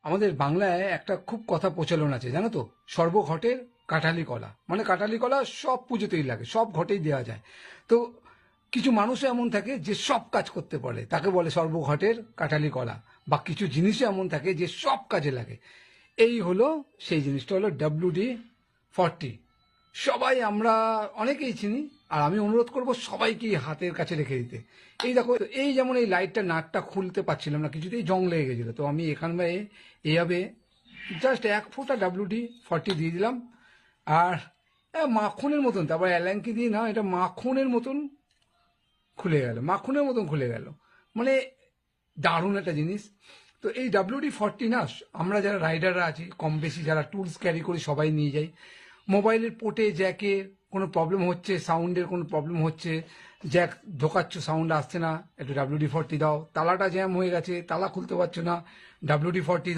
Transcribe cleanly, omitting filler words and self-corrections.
আমাদের বাংলায় একটা খুব কথা প্রচলন আছে জানো তো, সর্বঘটের কাঁঠালি কলা। মানে কাঁঠালি কলা সব পুজোতেই লাগে, সব ঘটেই দেওয়া যায়। তো কিছু মানুষ এমন থাকে যে সব কাজ করতে পারে, তাকে বলে সর্বঘটের কাঁঠালি কলা। বা কিছু জিনিসও এমন থাকে যে সব কাজে লাগে। এই হলো সেই জিনিসটা, হলো WD-40। সবাই আমরা অনেকেই চিনি, আর আমি অনুরোধ করব সবাইকে হাতের কাছে রেখে দিতে। এই দেখো, এই যেমন এই লাইটটা নাটটা খুলতে পারছিলাম না, কিছুতেই জং লেগে গেছিলো, তো আমি এখানটায় এইভাবে জাস্ট 1 ফোঁটা WD-40 দিয়ে দিলাম। আর মাখনের মতন, তারপর অ্যালাঙ্কি দিয়ে না, এটা মাখনের মতন খুলে গেল, মাখনের মতন খুলে গেল। মানে দারুণ একটা জিনিস। তো এই WD-40 না, আমরা যারা রাইডাররা আছি, কম বেশি যারা টুলস ক্যারি করি, সবাই নিয়ে যাই। মোবাইলের পোর্টে জ্যাকে কোনো প্রবলেম হচ্ছে, সাউন্ডের কোনো প্রবলেম হচ্ছে, জ্যাক ঢোকাচ্ছ সাউন্ড আসছে না, একটু WD-40 দাও। তালাটা জ্যাম হয়ে গেছে, তালা খুলতে পারছো না, WD-40